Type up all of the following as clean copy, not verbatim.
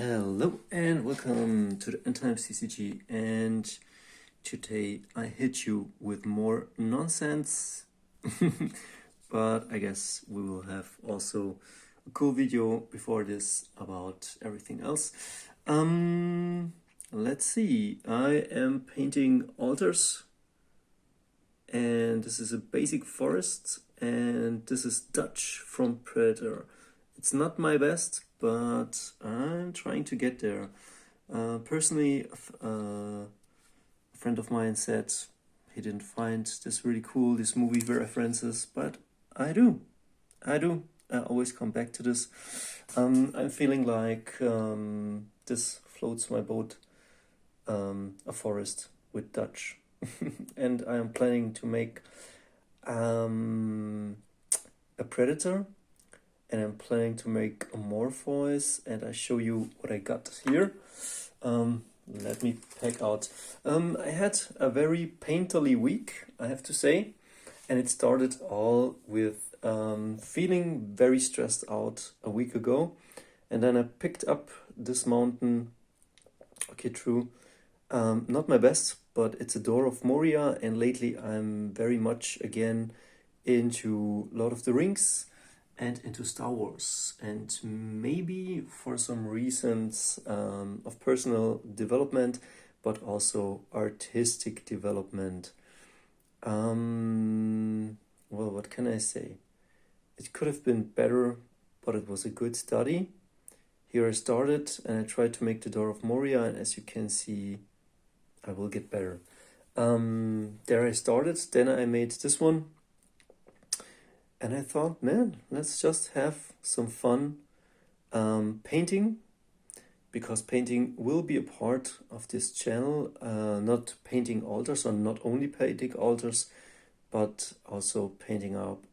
Hello and welcome to the Endtimes TCG, and today I hit you with more nonsense, but I guess we will have also a cool video before this about everything else. Let's see, I am painting altars, and this is a basic forest, and this is Dutch from Predator. It's not my best, but I'm trying to get there. Personally, a friend of mine said he didn't find this really cool, this movie references, but I do. I always come back to this. I'm feeling like this floats my boat, a forest with Dutch. And I am planning to make a Predator, and I'm planning to make a Morpheus, and I show you what I got here. Let me pack out. I had a very painterly week, I have to say, and it started all with feeling very stressed out a week ago, and then I picked up this mountain. Okay, true, not my best, but it's a Door of Moria, and lately I'm very much again into Lord of the Rings and into Star Wars, and maybe for some reasons of personal development, but also artistic development. Well, what can I say? It could have been better, but it was a good study. Here I started, and I tried to make the Door of Moria, and as you can see, I will get better. There I started, then I made this one. And I thought, man, let's just have some fun painting, because painting will be a part of this channel. Not painting altars, or not only painting altars, but also painting up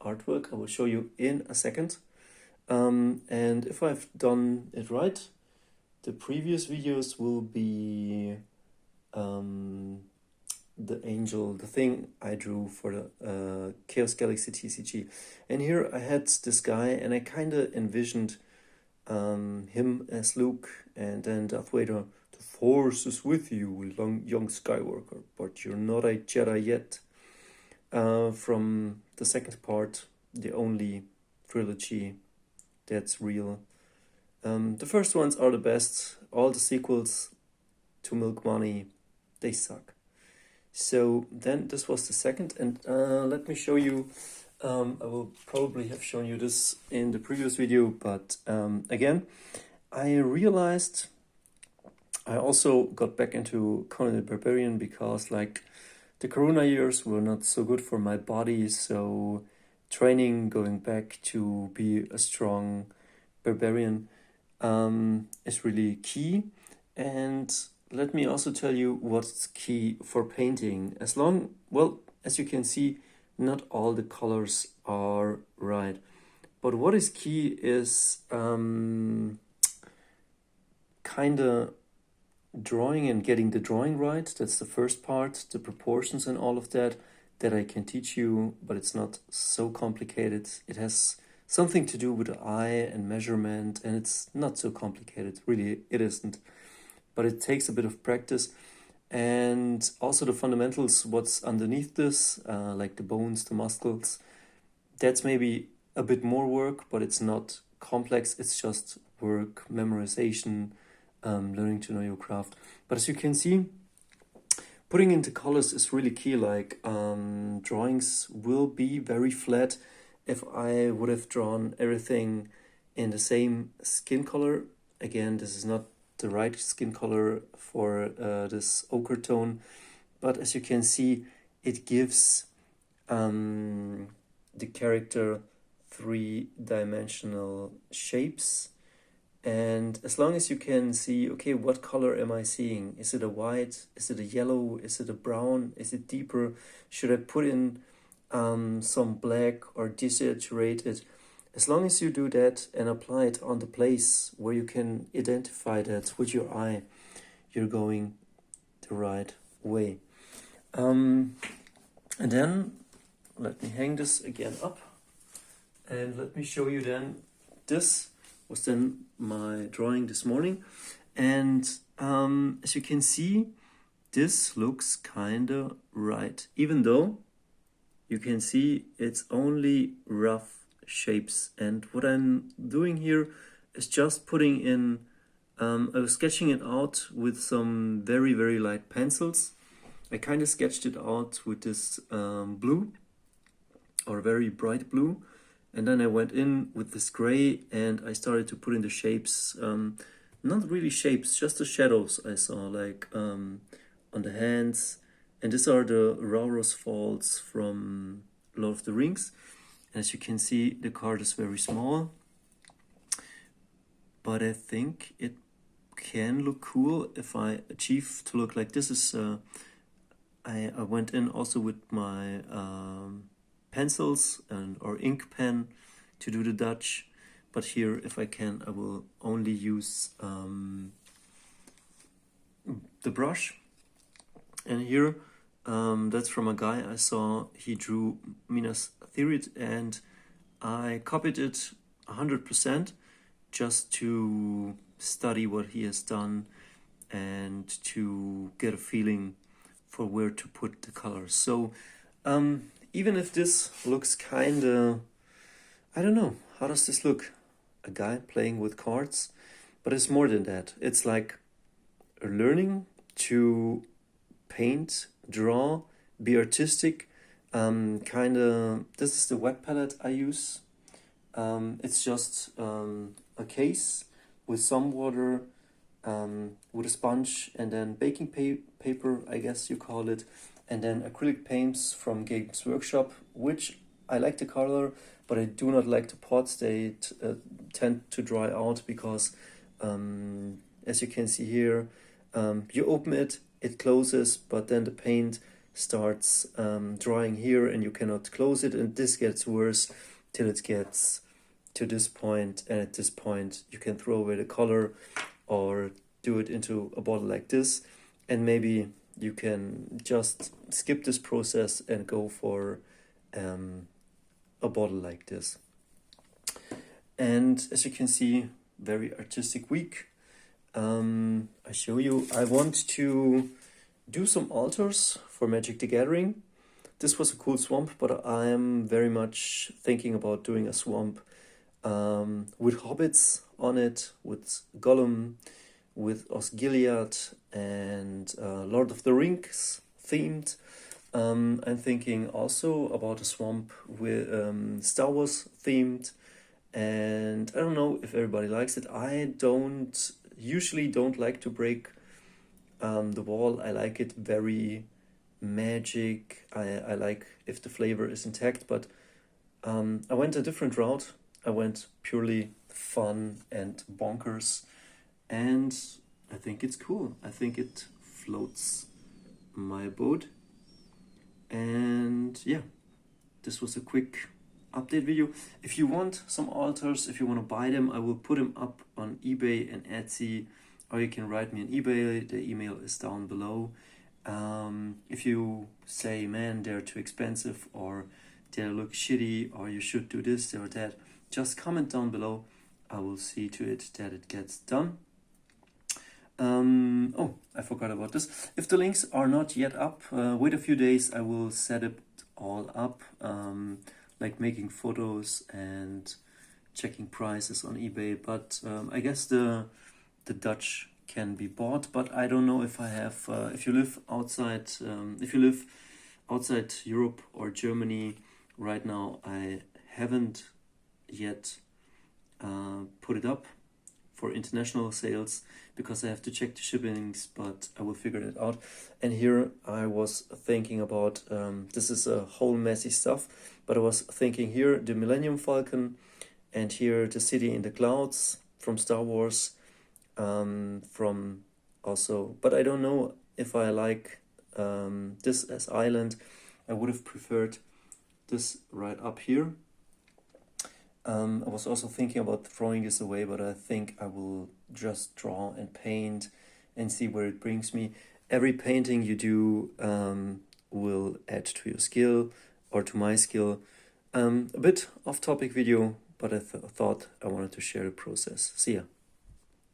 artwork. I will show you in a second. And if I've done it right, the previous videos will be the angel, the thing I drew for the Chaos Galaxy TCG. And here I had this guy, and I kind of envisioned him as Luke, and then Darth Vader, the Force is with you, young Skywalker, but you're not a Jedi yet. From the second part, the only trilogy that's real. The first ones are the best. All the sequels to milk money, they suck. So then this was the second, and let me show you. I will probably have shown you this in the previous video, but again, I realized I also got back into Conan the Barbarian because, like, the Corona years were not so good for my body, so training, going back to be a strong barbarian is really key. And let me also tell you what's key for painting. Well, as you can see, not all the colors are right. But what is key is kind of drawing and getting the drawing right. That's the first part, the proportions and all of that I can teach you, but it's not so complicated. It has something to do with the eye and measurement, and it's not so complicated. Really, it isn't. But it takes a bit of practice, and also the fundamentals, what's underneath this, like the bones, the muscles, that's maybe a bit more work, but it's not complex. It's just work, memorization, learning to know your craft. But as you can see, putting into colors is really key. Like, drawings will be very flat if I would have drawn everything in the same skin color. Again, this is not the right skin color for this ochre tone, but as you can see, it gives the character three-dimensional shapes. And as long as you can see, okay, what color am I seeing? Is it a white? Is it a yellow? Is it a brown? Is it deeper? Should I put in some black or desaturate it? As long as you do that and apply it on the place where you can identify that with your eye, you're going the right way. And then let me hang this again up, and let me show you then this was then my drawing this morning. And as you can see, this looks kinda right, even though you can see it's only rough shapes. And what I'm doing here is just putting in, I was sketching it out with some very, very light pencils. I kind of sketched it out with this blue, or very bright blue. And then I went in with this gray and I started to put in the shapes. Not really shapes, just the shadows I saw, like on the hands. And these are the Rauros Falls from Lord of the Rings. And as you can see, the card is very small. But I think it can look cool if I achieve to look like this. Is I went in also with my pencils or ink pen to do the Dutch. But here, if I can, I will only use the brush. And here, that's from a guy I saw. He drew Minas Tirith, and I copied it 100% just to study what he has done and to get a feeling for where to put the colors. So even if this looks kinda, I don't know, how does this look? A guy playing with cards, but it's more than that. It's like learning to paint, draw, be artistic. Kinda, this is the wet palette I use. It's just a case with some water, with a sponge, and then baking paper, I guess you call it, and then acrylic paints from Games Workshop, which I like the color, but I do not like the pots. They tend to dry out because, as you can see here, you open it, it closes, but then the paint starts drying here and you cannot close it, and this gets worse till it gets to this point, and at this point you can throw away the color or do it into a bottle like this, and maybe you can just skip this process and go for a bottle like this. And as you can see, very artistic week. I show you, I want to do some altars for Magic the Gathering. This was a cool swamp, but I am very much thinking about doing a swamp with hobbits on it, with Gollum, with Osgiliath, and Lord of the Rings themed. I'm thinking also about a swamp with Star Wars themed, and I don't know if everybody likes it. I usually don't like to break the wall. I like it very magic. I like if the flavor is intact, but I went a different route. I went purely fun and bonkers, and I think it's cool. I think it floats my boat. And yeah, this was a quick update video. If you want some altars, if you want to buy them, I will put them up on eBay and Etsy, or you can write me an eBay. The email is down below. If you say, man, they're too expensive, or they look shitty, or you should do this or that, just comment down below. I will see to it that it gets done. Oh, I forgot about this. If the links are not yet up, wait a few days. I will set it all up, like making photos and checking prices on eBay. But I guess the Dutch can be bought, but I don't know if I have. If you live outside Europe or Germany right now, I haven't yet put it up for international sales because I have to check the shippings, but I will figure it out. And here I was thinking about, this is a whole messy stuff, but I was thinking here the Millennium Falcon, and here the City in the Clouds from Star Wars, from also, but I don't know if I like this as island. I would have preferred this right up here. I was also thinking about throwing this away, but I think I will just draw and paint and see where it brings me. Every painting you do will add to your skill or to my skill. A bit off-topic video, but I thought I wanted to share the process. See ya.